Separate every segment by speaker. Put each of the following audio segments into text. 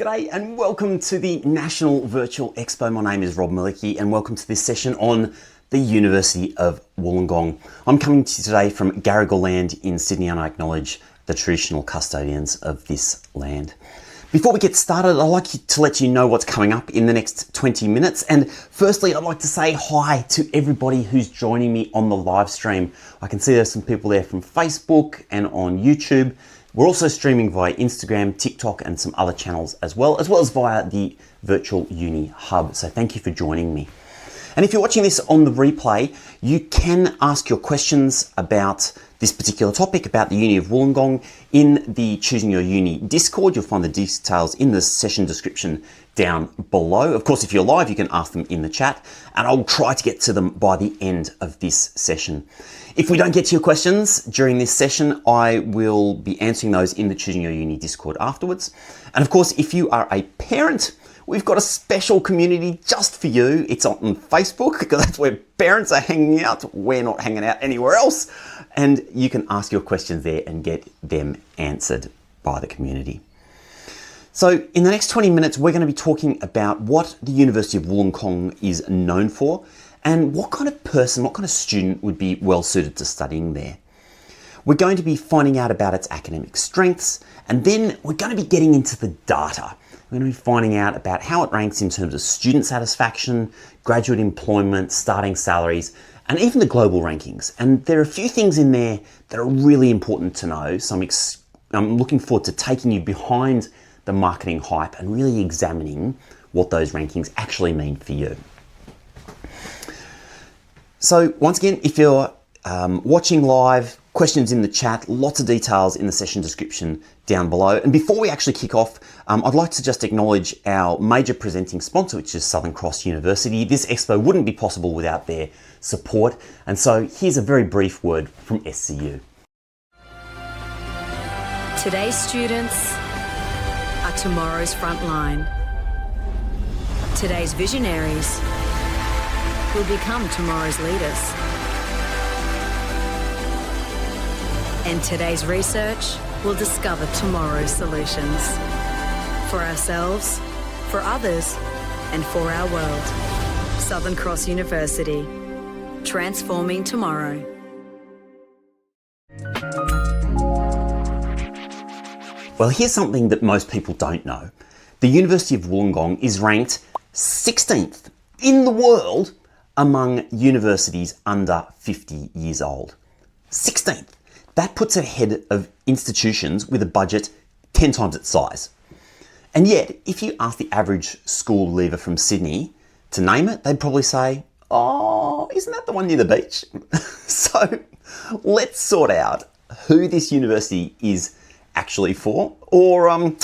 Speaker 1: G'day and welcome to the National Virtual Expo. My name is Rob Malicki and welcome to this session on the University of Wollongong. I'm coming to you today from Garigal land in Sydney and I acknowledge the traditional custodians of this land. Before we get started, I'd like to let you know what's coming up in the next 20 minutes. And firstly, I'd like to say hi to everybody who's joining me on the live stream. I can see there's some people there from Facebook and on YouTube. We're also streaming via Instagram, TikTok, and some other channels as well as via the Virtual Uni Hub. So thank you for joining me. And if you're watching this on the replay, you can ask your questions about this particular topic, about the Uni of Wollongong, in the Choosing Your Uni Discord. You'll find the details in the session description down below. Of course, if you're live, you can ask them in the chat, and I'll try to get to them by the end of this session. If we don't get to your questions during this session, I will be answering those in the Choosing Your Uni Discord afterwards. And of course, if you are a parent, we've got a special community just for you. It's on Facebook because that's where parents are hanging out. We're not hanging out anywhere else. And you can ask your questions there and get them answered by the community. So in the next 20 minutes, we're going to be talking about what the University of Wollongong is known for and what kind of person, what kind of student would be well suited to studying there. We're going to be finding out about its academic strengths, and then we're going to be getting into the data. We're going to be finding out about how it ranks in terms of student satisfaction, graduate employment, starting salaries, and even the global rankings. And there are a few things in there that are really important to know. So I'm looking forward to taking you behind the marketing hype and really examining what those rankings actually mean for you. So once again, if you're watching live, questions in the chat, lots of details in the session description down below. And before we actually kick off, I'd like to just acknowledge our major presenting sponsor, which is Southern Cross University. This expo wouldn't be possible without their support. And so here's a very brief word from SCU.
Speaker 2: Today's students are tomorrow's front line. Today's visionaries will become tomorrow's leaders. And today's research will discover tomorrow's solutions. For ourselves, for others, and for our world. Southern Cross University, transforming tomorrow.
Speaker 1: Well, here's something that most people don't know. The University of Wollongong is ranked 16th in the world among universities under 50 years old. 16th. That puts it ahead of institutions with a budget 10 times its size. And yet, if you ask the average school leaver from Sydney to name it, they'd probably say, oh, isn't that the one near the beach? So let's sort out who this university is actually for, or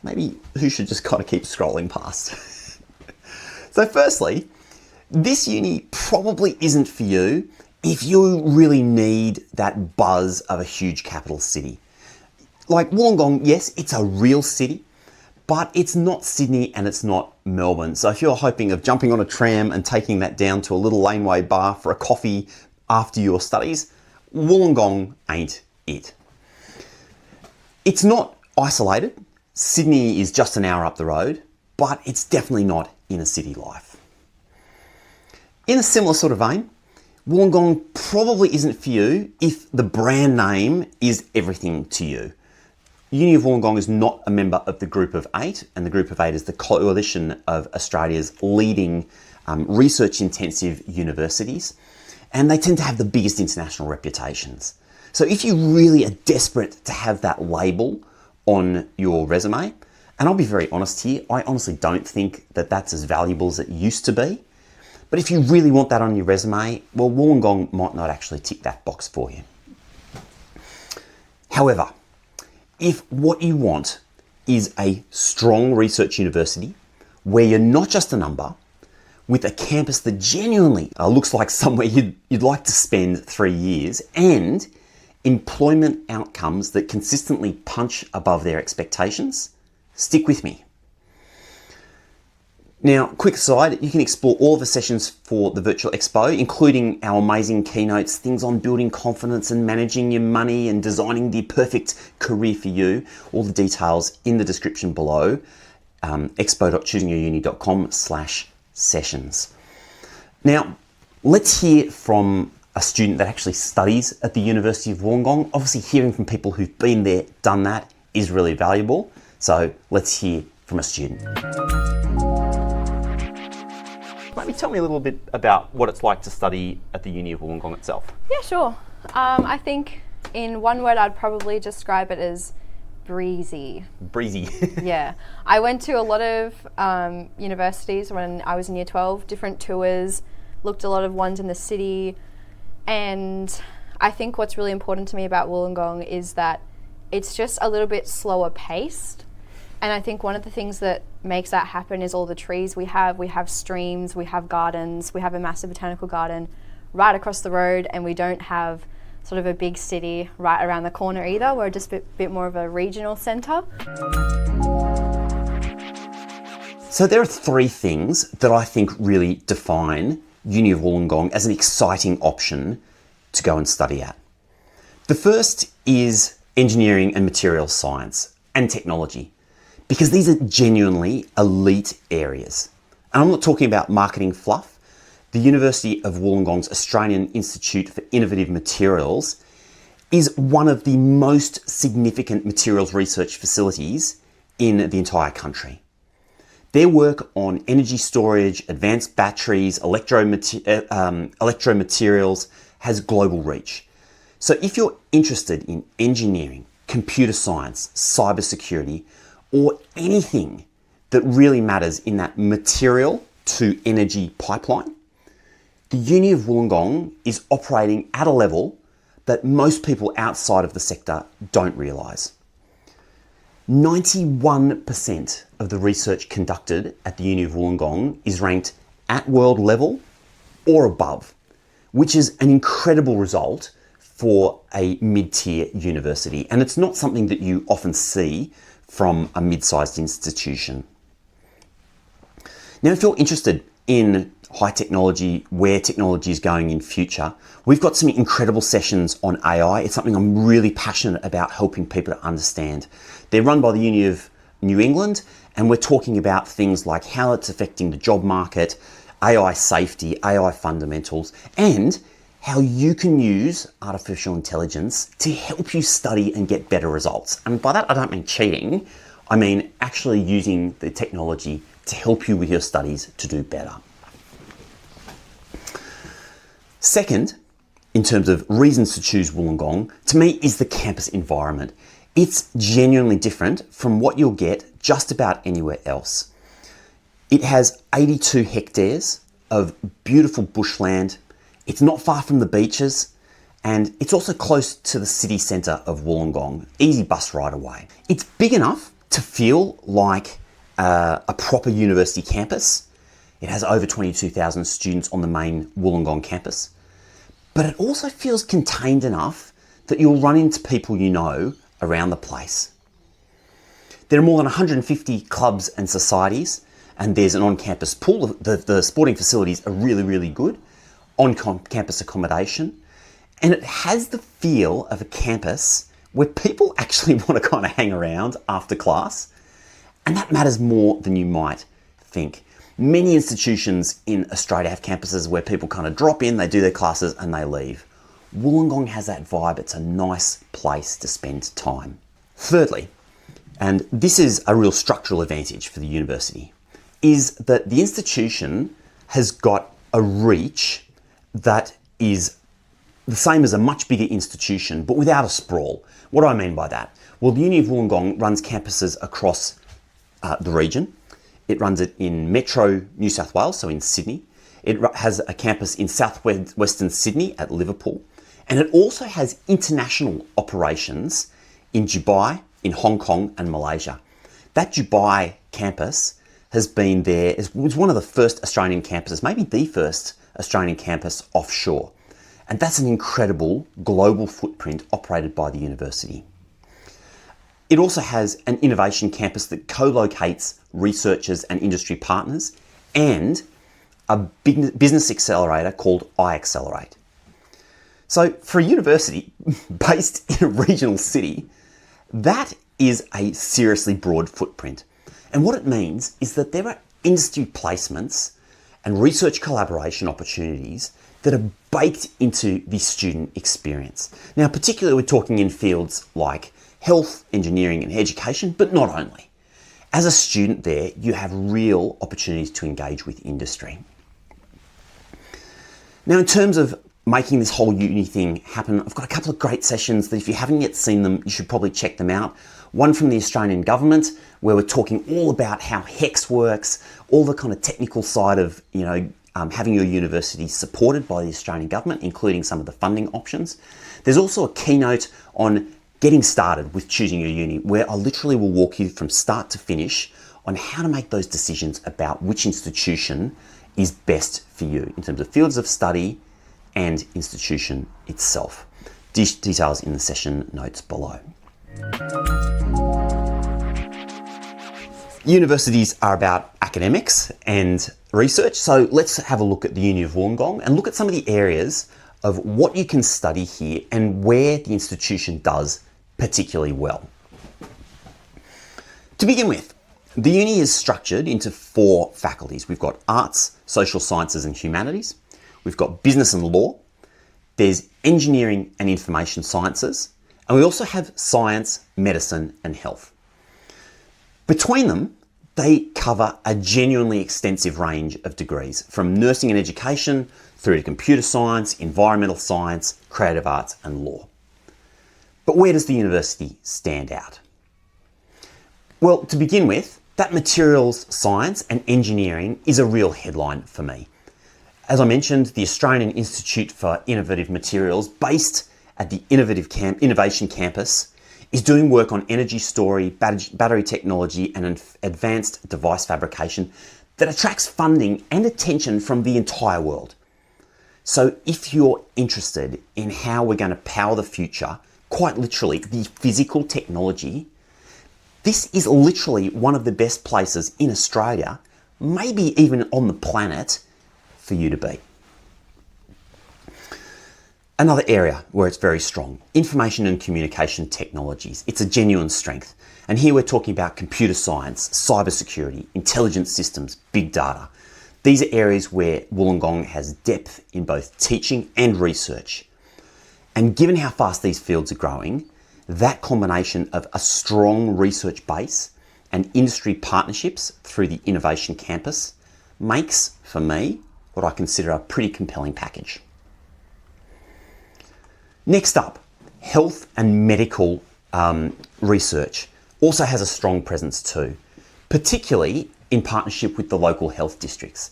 Speaker 1: maybe who should just kind of keep scrolling past. So firstly, this uni probably isn't for you if you really need that buzz of a huge capital city. Like Wollongong, yes, it's a real city, but it's not Sydney and it's not Melbourne. So if you're hoping of jumping on a tram and taking that down to a little laneway bar for a coffee after your studies, Wollongong ain't it. It's not isolated. Sydney is just an hour up the road, but it's definitely not inner city life. In a similar sort of vein, Wollongong probably isn't for you if the brand name is everything to you. Uni of Wollongong is not a member of the Group of Eight, and the Group of Eight is the coalition of Australia's leading research-intensive universities, and they tend to have the biggest international reputations. So if you really are desperate to have that label on your resume, and I'll be very honest here, I honestly don't think that that's as valuable as it used to be. But if you really want that on your resume, well, Wollongong might not actually tick that box for you. However, if what you want is a strong research university where you're not just a number, with a campus that genuinely looks like somewhere you'd like to spend 3 years, and employment outcomes that consistently punch above their expectations, stick with me. Now, quick aside, you can explore all of the sessions for the Virtual Expo, including our amazing keynotes, things on building confidence and managing your money and designing the perfect career for you. All the details in the description below, expo.choosingyouruni.com/sessions. Now, let's hear from a student that actually studies at the University of Wollongong. Obviously, hearing from people who've been there, done that, is really valuable. So let's hear from a student. Maybe tell me a little bit about what it's like to study at the Uni of Wollongong itself.
Speaker 3: Yeah, sure. I think in one word I'd probably describe it as breezy.
Speaker 1: Breezy.
Speaker 3: Yeah. I went to a lot of universities when I was in year 12, different tours, looked a lot of ones in the city, and I think what's really important to me about Wollongong is that it's just a little bit slower paced. And I think one of the things that makes that happen is all the trees we have. We have streams, we have gardens, we have a massive botanical garden right across the road, and we don't have sort of a big city right around the corner either. We're just a bit more of a regional centre.
Speaker 1: So there are 3 things that I think really define Uni of Wollongong as an exciting option to go and study at. The first is engineering and materials science and technology, because these are genuinely elite areas. And I'm not talking about marketing fluff. The University of Wollongong's Australian Institute for Innovative Materials is one of the most significant materials research facilities in the entire country. Their work on energy storage, advanced batteries, electromaterials has global reach. So if you're interested in engineering, computer science, cybersecurity, or anything that really matters in that material to energy pipeline, the Uni of Wollongong is operating at a level that most people outside of the sector don't realise. 91% of the research conducted at the Uni of Wollongong is ranked at world level or above, which is an incredible result for a mid-tier university. And it's not something that you often see from a mid-sized institution. Now, if you're interested in high technology, where technology is going in future, we've got some incredible sessions on AI. It's something I'm really passionate about helping people to understand. They're run by the Uni of New England, and we're talking about things like how it's affecting the job market, AI safety, AI fundamentals, and how you can use artificial intelligence to help you study and get better results. And by that, I don't mean cheating. I mean actually using the technology to help you with your studies to do better. Second, in terms of reasons to choose Wollongong, to me is the campus environment. It's genuinely different from what you'll get just about anywhere else. It has 82 hectares of beautiful bushland. It's not far from the beaches, and it's also close to the city centre of Wollongong. Easy bus ride away. It's big enough to feel like a proper university campus. It has over 22,000 students on the main Wollongong campus. But it also feels contained enough that you'll run into people you know around the place. There are more than 150 clubs and societies, and there's an on-campus pool. The sporting facilities are really, really good. On-campus accommodation. And it has the feel of a campus where people actually want to kind of hang around after class. And that matters more than you might think. Many institutions in Australia have campuses where people kind of drop in, they do their classes and they leave. Wollongong has that vibe. It's a nice place to spend time. Thirdly, and this is a real structural advantage for the university, is that the institution has got a reach that is the same as a much bigger institution, but without a sprawl. What do I mean by that? Well, the Uni of Wollongong runs campuses across the region. It runs it in Metro New South Wales, so in Sydney. It has a campus in southwestern Sydney at Liverpool. And it also has international operations in Dubai, in Hong Kong and Malaysia. That Dubai campus has been there, it was one of the first Australian campuses, maybe the first Australian campus offshore. And that's an incredible global footprint operated by the university. It also has an innovation campus that co-locates researchers and industry partners and a business accelerator called iAccelerate. So for a university based in a regional city, that is a seriously broad footprint. And what it means is that there are industry placements and research collaboration opportunities that are baked into the student experience. Now, particularly we're talking in fields like health, engineering and education, but not only. As a student there, you have real opportunities to engage with industry. Now, in terms of making this whole uni thing happen, I've got a couple of great sessions that if you haven't yet seen them, you should probably check them out. One from the Australian government, where we're talking all about how HEX works, all the kind of technical side of, having your university supported by the Australian government, including some of the funding options. There's also a keynote on getting started with choosing your uni, where I literally will walk you from start to finish on how to make those decisions about which institution is best for you in terms of fields of study and institution itself. Details in the session notes below. Universities are about academics and research, so let's have a look at the Uni of Wollongong and look at some of the areas of what you can study here and where the institution does particularly well. To begin with, the uni is structured into 4 faculties. We've got arts, social sciences and humanities. We've got business and law. There's engineering and information sciences. And we also have science, medicine and health. Between them, they cover a genuinely extensive range of degrees, from nursing and education through to computer science, environmental science, creative arts and law. But where does the university stand out? Well, to begin with, that materials science and engineering is a real headline for me. As I mentioned, the Australian Institute for Innovative Materials, based at the Innovation Campus, is doing work on energy storage, battery technology and advanced device fabrication that attracts funding and attention from the entire world. So if you're interested in how we're going to power the future, quite literally the physical technology, this is literally one of the best places in Australia, maybe even on the planet, for you to be. Another area where it's very strong, information and communication technologies. It's a genuine strength. And here we're talking about computer science, cybersecurity, intelligent systems, big data. These are areas where Wollongong has depth in both teaching and research. And given how fast these fields are growing, that combination of a strong research base and industry partnerships through the Innovation Campus makes, for me, what I consider a pretty compelling package. Next up, health and medical research also has a strong presence too, particularly in partnership with the local health districts.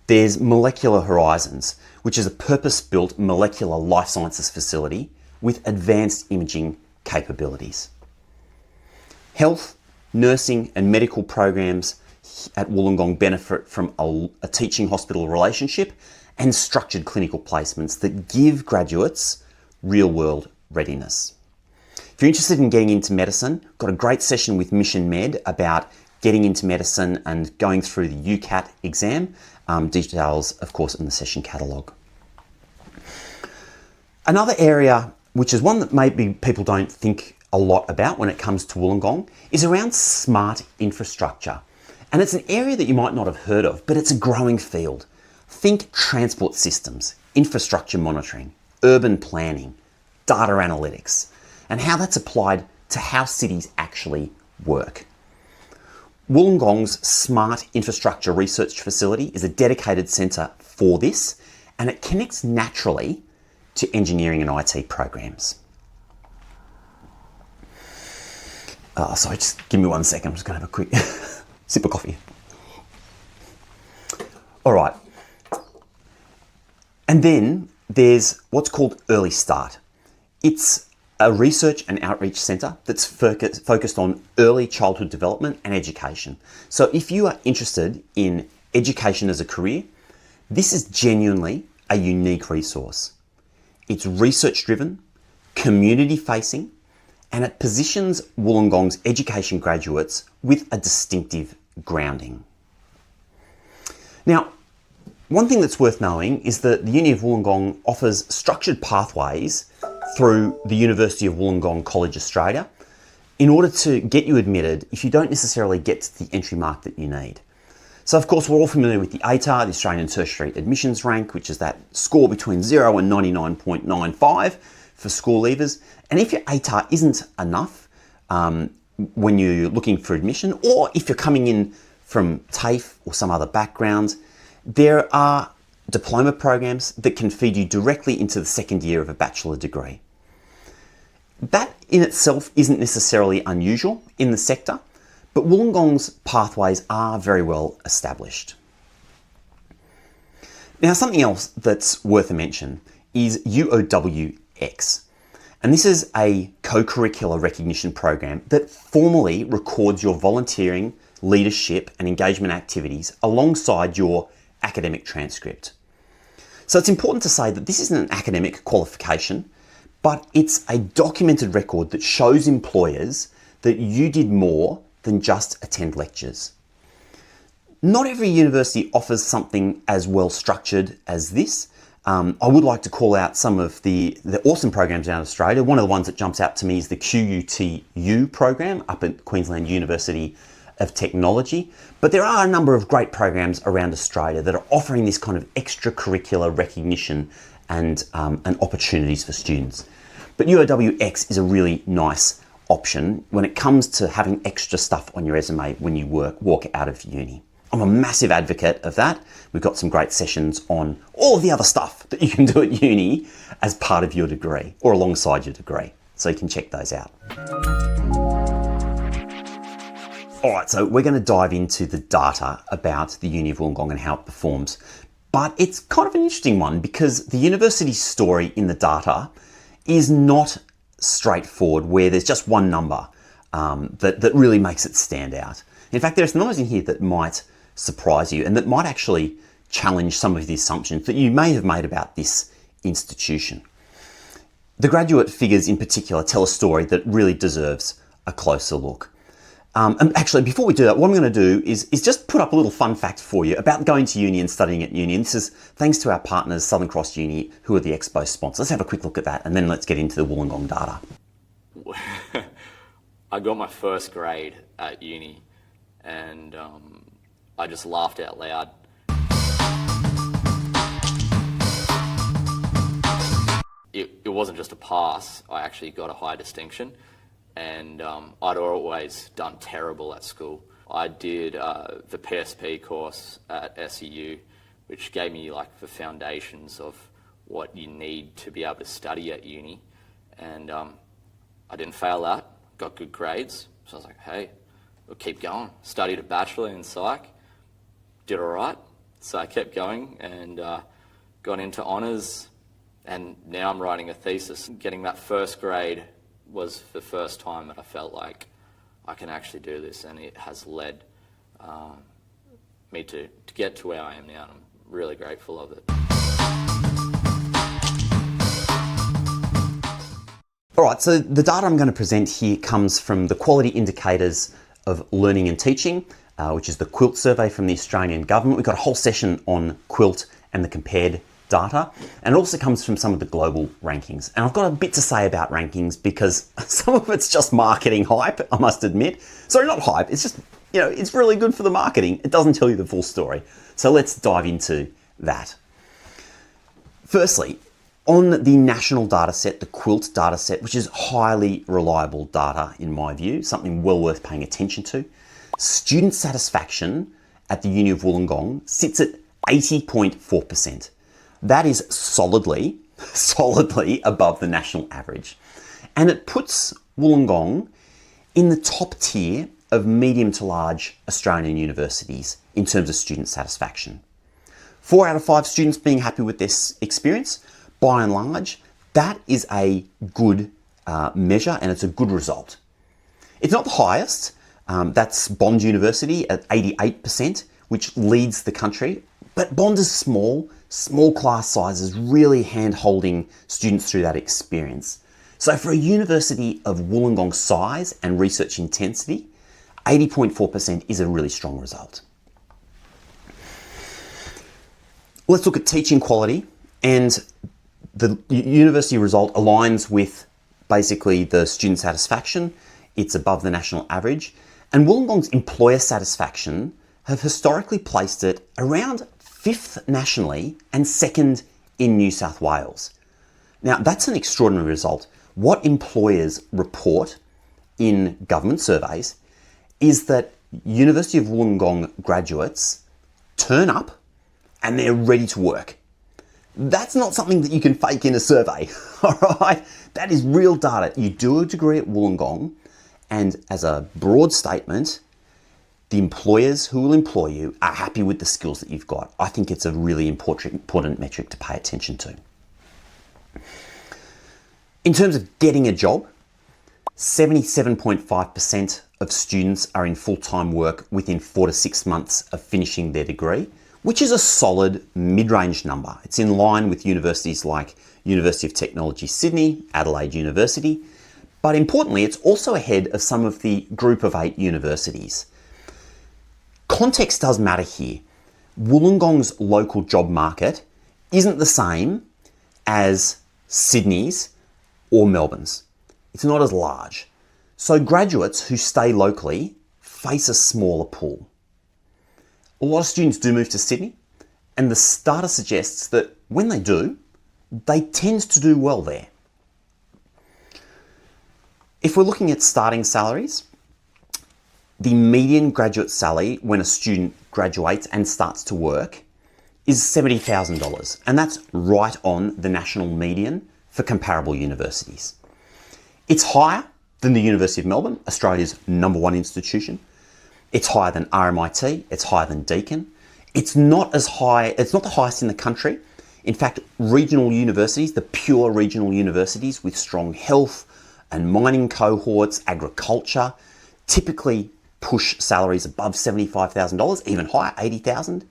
Speaker 1: There's Molecular Horizons, which is a purpose-built molecular life sciences facility with advanced imaging capabilities. Health, nursing and medical programs at Wollongong benefit from a teaching hospital relationship and structured clinical placements that give graduates real-world readiness. If you're interested in getting into medicine, got a great session with Mission Med about getting into medicine and going through the UCAT exam. Details, of course, in the session catalogue. Another area, which is one that maybe people don't think a lot about when it comes to Wollongong, is around smart infrastructure. And it's an area that you might not have heard of, but it's a growing field. Think transport systems, infrastructure monitoring, urban planning, data analytics, and how that's applied to how cities actually work. Wollongong's Smart Infrastructure Research Facility is a dedicated centre for this, and it connects naturally to engineering and IT programs. Sorry, just give me 1 second. I'm just going to have a quick sip of coffee. All right. And then there's what's called Early Start. It's a research and outreach centre that's focused on early childhood development and education. So if you are interested in education as a career, this is genuinely a unique resource. It's research driven, community facing, and it positions Wollongong's education graduates with a distinctive grounding. Now, one thing that's worth knowing is that the Uni of Wollongong offers structured pathways through the University of Wollongong College Australia in order to get you admitted if you don't necessarily get to the entry mark that you need. So of course we're all familiar with the ATAR, the Australian Tertiary Admissions Rank, which is that score between 0 and 99.95 for school leavers. And if your ATAR isn't enough when you're looking for admission, or if you're coming in from TAFE or some other background, there are diploma programs that can feed you directly into the second year of a bachelor degree. That in itself isn't necessarily unusual in the sector, but Wollongong's pathways are very well established. Now, something else that's worth a mention is UOWX. And this is a co-curricular recognition program that formally records your volunteering, leadership and engagement activities alongside your academic transcript. So it's important to say that this isn't an academic qualification, but it's a documented record that shows employers that you did more than just attend lectures. Not every university offers something as well structured as this. I would like to call out some of the awesome programs out of Australia. One of the ones that jumps out to me is the QUTU program up at Queensland University of Technology. But there are a number of great programs around Australia that are offering this kind of extracurricular recognition and opportunities for students. But UOWX is a really nice option when it comes to having extra stuff on your resume when you walk out of uni. I'm a massive advocate of that. We've got some great sessions on all of the other stuff that you can do at uni as part of your degree or alongside your degree. So you can check those out. All right, so we're going to dive into the data about the Uni of Wollongong and how it performs. But it's kind of an interesting one because the university's story in the data is not straightforward, where there's just one number that really makes it stand out. In fact, there's numbers in here that might surprise you and that might actually challenge some of the assumptions that you may have made about this institution. The graduate figures in particular tell a story that really deserves a closer look. And actually, before we do that, what I'm going to do is just put up a little fun fact for you about going to uni and studying at uni. And this is thanks to our partners, Southern Cross Uni, who are the Expo sponsor. Let's have a quick look at that, and then let's get into the Wollongong data.
Speaker 4: I got my first grade at uni, and I just laughed out loud. It wasn't just a pass, I actually got a high distinction. And I'd always done terrible at school. I did the PSP course at SEU, which gave me like the foundations of what you need to be able to study at uni. And I didn't fail that, got good grades. So I was like, hey, we'll keep going. Studied a bachelor in psych, did all right. So I kept going and got into honours. And now I'm writing a thesis. Getting that first grade was the first time that I felt like I can actually do this, and it has led me to get to where I am now, and I'm really grateful of it.
Speaker 1: All right, so the data I'm going to present here comes from the Quality Indicators of Learning and Teaching, which is the QUILT survey from the Australian government. We've got a whole session on QUILT and the compared data, and it also comes from some of the global rankings. And I've got a bit to say about rankings because some of it's just marketing hype, I must admit. Sorry, not hype, it's just it's really good for the marketing. It doesn't tell you the full story. So let's dive into that. Firstly, on the national data set, the Quilt data set, which is highly reliable data in my view, something well worth paying attention to, student satisfaction at the Uni of Wollongong sits at 80.4%. That is solidly above the national average. And it puts Wollongong in the top tier of medium to large Australian universities in terms of student satisfaction. 4 out of 5 students being happy with this experience. By and large, that is a good measure and it's a good result. It's not the highest. That's Bond University at 88%, which leads the country. But Bond is small class sizes, really hand-holding students through that experience. So for a university of Wollongong size and research intensity, 80.4% is a really strong result. Let's look at teaching quality, and the university result aligns with basically the student satisfaction. It's above the national average. And Wollongong's employer satisfaction have historically placed it around 5th nationally and 2nd in New South Wales. Now, that's an extraordinary result. What employers report in government surveys is that University of Wollongong graduates turn up and they're ready to work. That's not something that you can fake in a survey, all right? That is real data. You do a degree at Wollongong, and as a broad statement, the employers who will employ you are happy with the skills that you've got. I think it's a really important metric to pay attention to. In terms of getting a job, 77.5% of students are in full-time work within 4 to 6 months of finishing their degree, which is a solid mid-range number. It's in line with universities like University of Technology Sydney, Adelaide University, but importantly, it's also ahead of some of the Group of 8 universities. Context does matter here. Wollongong's local job market isn't the same as Sydney's or Melbourne's. It's not as large. So graduates who stay locally face a smaller pool. A lot of students do move to Sydney, and the data suggests that when they do, they tend to do well there. If we're looking at starting salaries, the median graduate salary when a student graduates and starts to work is $70,000, and that's right on the national median for comparable universities. It's higher than the University of Melbourne, Australia's #1 institution. It's higher than RMIT, it's higher than Deakin. It's not as high, it's not the highest in the country. In fact, regional universities, the pure regional universities with strong health and mining cohorts, agriculture, typically push salaries above $75,000, even higher, $80,000.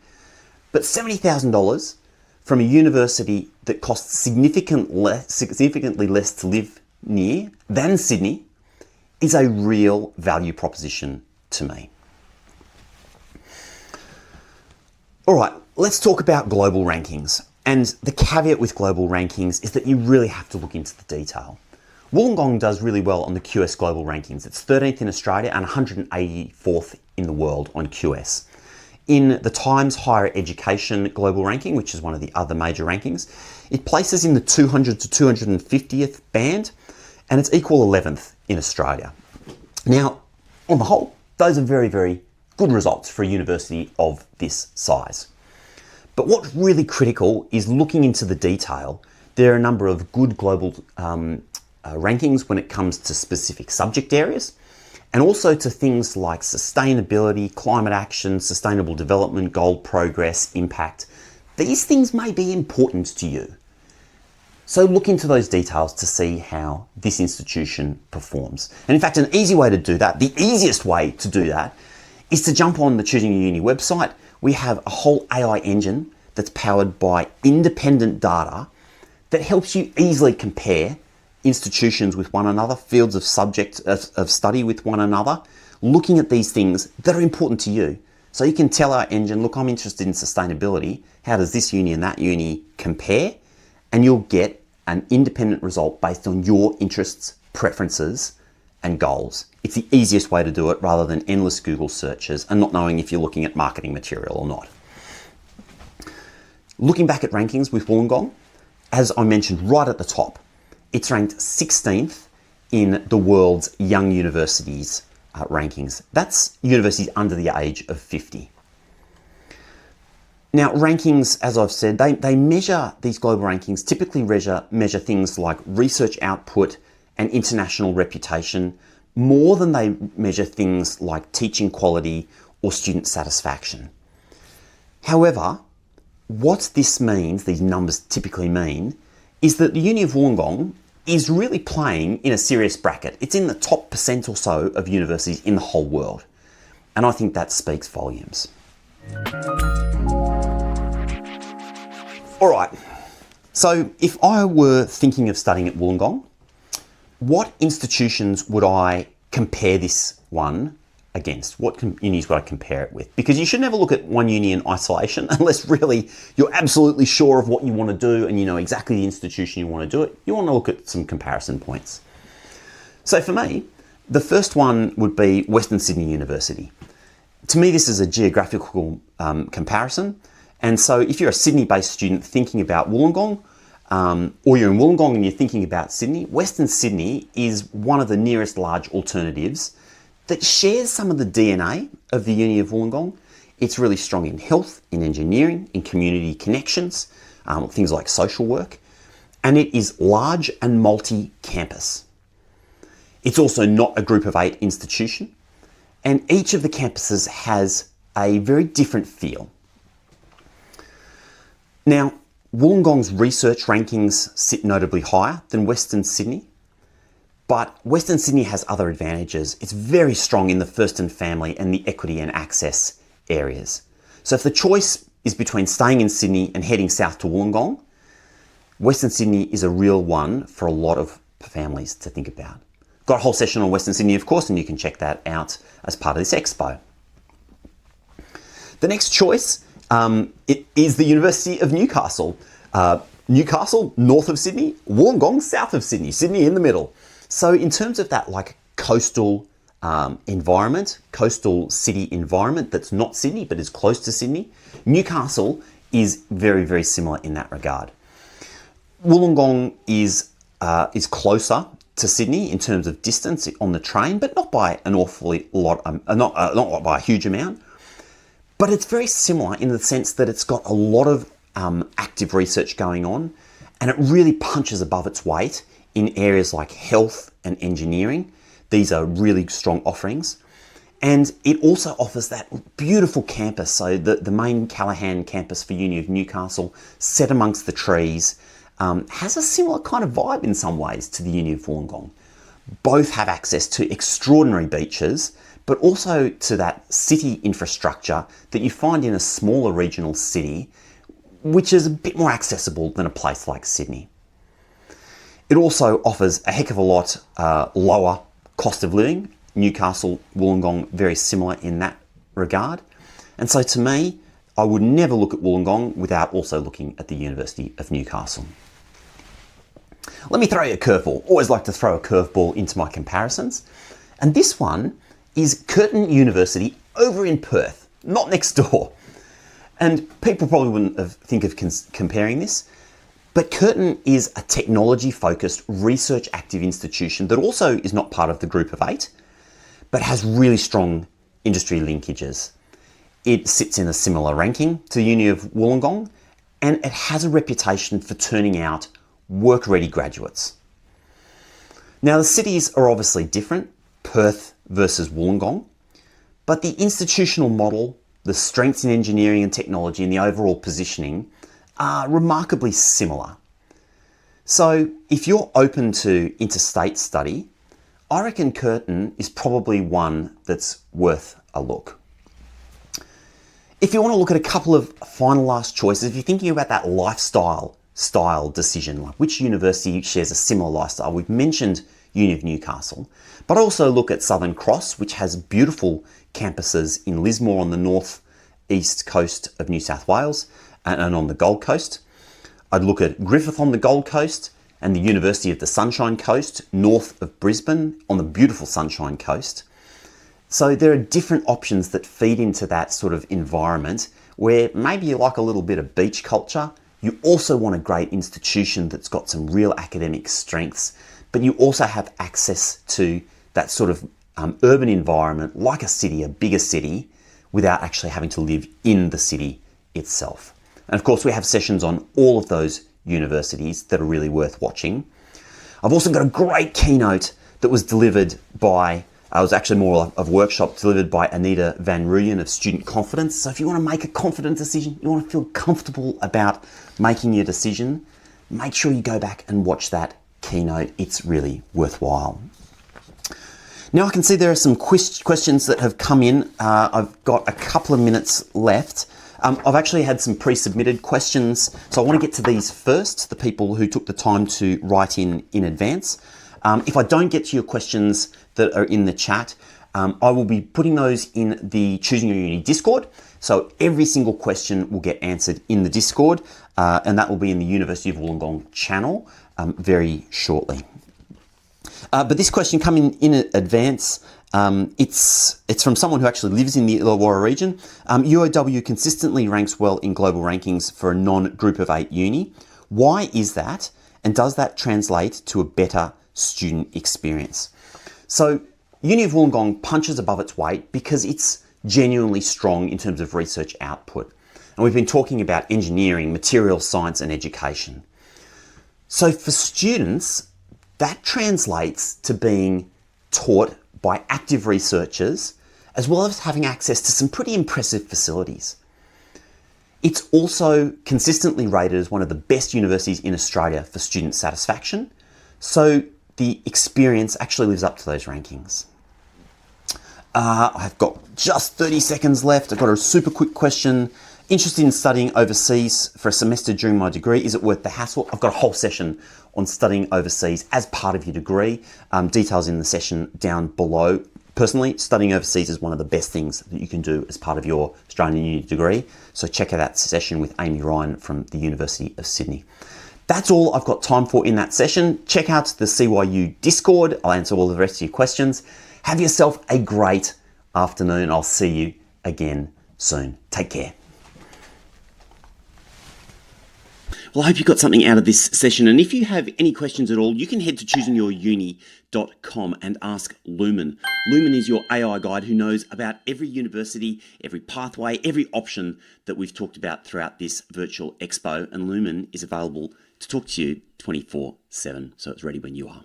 Speaker 1: But $70,000 from a university that costs significantly less to live near than Sydney is a real value proposition to me. All right, let's talk about global rankings. And the caveat with global rankings is that you really have to look into the detail. Wollongong does really well on the QS global rankings. It's 13th in Australia and 184th in the world on QS. In the Times Higher Education global ranking, which is one of the other major rankings, it places in the 200 to 250th band, and it's equal 11th in Australia. Now, on the whole, those are very, very good results for a university of this size. But what's really critical is looking into the detail. There are a number of good global rankings when it comes to specific subject areas, and also to things like sustainability, climate action, sustainable development, goal progress, impact. These things may be important to you. So look into those details to see how this institution performs. And in fact, an easy way to do that, the easiest way to do that, is to jump on the Choosing Your Uni website. We have a whole AI engine that's powered by independent data that helps you easily compare institutions with one another, fields of subject of study with one another, looking at these things that are important to you. So you can tell our engine, look, I'm interested in sustainability. How does this uni and that uni compare? And you'll get an independent result based on your interests, preferences, and goals. It's the easiest way to do it rather than endless Google searches and not knowing if you're looking at marketing material or not. Looking back at rankings with Wollongong, as I mentioned right at the top, it's ranked 16th in the world's young universities rankings. That's universities under the age of 50. Now, rankings, as I've said, they measure, these global rankings typically measure things like research output and international reputation more than they measure things like teaching quality or student satisfaction. However, what this means, these numbers typically mean, is that the Uni of Wollongong is really playing in a serious bracket. It's in the top % or so of universities in the whole world. And I think that speaks volumes. All right, so if I were thinking of studying at Wollongong, what institutions would I compare this one against? What unis would I compare it with? Because you should never look at one uni in isolation unless really you're absolutely sure of what you want to do and you know exactly the institution you want to do it. You want to look at some comparison points. So for me, the first one would be Western Sydney University. To me, this is a geographical comparison. And so if you're a Sydney-based student thinking about Wollongong, or you're in Wollongong and you're thinking about Sydney, Western Sydney is one of the nearest large alternatives that shares some of the DNA of the Uni of Wollongong. It's really strong in health, in engineering, in community connections, things like social work, and it is large and multi-campus. It's also not a group of 8 institution, and each of the campuses has a very different feel. Now, Wollongong's research rankings sit notably higher than Western Sydney, but Western Sydney has other advantages. It's very strong in the first and family and the equity and access areas. So if the choice is between staying in Sydney and heading south to Wollongong, Western Sydney is a real one for a lot of families to think about. Got a whole session on Western Sydney, of course, and you can check that out as part of this expo. The next choice it is the University of Newcastle. Newcastle, north of Sydney, Wollongong, south of Sydney, Sydney in the middle. So in terms of that like coastal environment, coastal city environment that's not Sydney but is close to Sydney, Newcastle is very, very similar in that regard. Wollongong is closer to Sydney in terms of distance on the train, but not by an awfully lot, not by a huge amount. But it's very similar in the sense that it's got a lot of active research going on, and it really punches above its weight in areas like health and engineering. These are really strong offerings. And it also offers that beautiful campus. So the main Callaghan campus for Uni of Newcastle, set amongst the trees, has a similar kind of vibe in some ways to the Uni of Wollongong. Both have access to extraordinary beaches, but also to that city infrastructure that you find in a smaller regional city, which is a bit more accessible than a place like Sydney. It also offers a heck of a lot lower cost of living. Newcastle, Wollongong, very similar in that regard. And so to me, I would never look at Wollongong without also looking at the University of Newcastle. Let me throw you a curveball. Always like to throw a curveball into my comparisons. And this one is Curtin University over in Perth, not next door. And people probably wouldn't think of comparing this, but Curtin is a technology-focused, research-active institution that also is not part of the group of 8, but has really strong industry linkages. It sits in a similar ranking to the Uni of Wollongong, and it has a reputation for turning out work-ready graduates. Now, the cities are obviously different, Perth versus Wollongong, but the institutional model, the strengths in engineering and technology, and the overall positioning are remarkably similar. So if you're open to interstate study, I reckon Curtin is probably one that's worth a look. If you want to look at a couple of final last choices, if you're thinking about that style decision, like which university shares a similar lifestyle, we've mentioned Uni of Newcastle, but also look at Southern Cross, which has beautiful campuses in Lismore on the north-east coast of New South Wales and on the Gold Coast. I'd look at Griffith on the Gold Coast and the University of the Sunshine Coast, north of Brisbane, on the beautiful Sunshine Coast. So there are different options that feed into that sort of environment where maybe you like a little bit of beach culture. You also want a great institution that's got some real academic strengths, but you also have access to that sort of urban environment like a city, a bigger city, without actually having to live in the city itself. And of course, we have sessions on all of those universities that are really worth watching. I've also got a great keynote that was delivered by, it was actually more of a workshop delivered by Anita Van Ruyen of Student Confidence. So if you want to make a confident decision, you want to feel comfortable about making your decision, make sure you go back and watch that keynote. It's really worthwhile. Now I can see there are some questions that have come in. I've got a couple of minutes left. I've actually had some pre-submitted questions, so I want to get to these first, the people who took the time to write in advance. If I don't get to your questions that are in the chat, I will be putting those in the Choosing Your Uni Discord. So every single question will get answered in the Discord, and that will be in the University of Wollongong channel very shortly. But this question coming in advance, it's from someone who actually lives in the Illawarra region. UOW consistently ranks well in global rankings for a non-group of 8 uni. Why is that? And does that translate to a better student experience? So Uni of Wollongong punches above its weight because it's genuinely strong in terms of research output. And we've been talking about engineering, material science and education. So for students, that translates to being taught by active researchers, as well as having access to some pretty impressive facilities. It's also consistently rated as one of the best universities in Australia for student satisfaction. So the experience actually lives up to those rankings. I've got just 30 seconds left. I've got a super quick question. Interested in studying overseas for a semester during my degree, is it worth the hassle? I've got a whole session on studying overseas as part of your degree. Details in the session down below. Personally, studying overseas is one of the best things that you can do as part of your Australian uni degree. So check out that session with Amy Ryan from the University of Sydney. That's all I've got time for in that session. Check out the CYU Discord. I'll answer all the rest of your questions. Have yourself a great afternoon. I'll see you again soon. Take care. Well, I hope you got something out of this session. And if you have any questions at all, you can head to choosingyouruni.com and ask Lumen. Lumen is your AI guide who knows about every university, every pathway, every option that we've talked about throughout this virtual expo. And Lumen is available to talk to you 24/7. So it's ready when you are.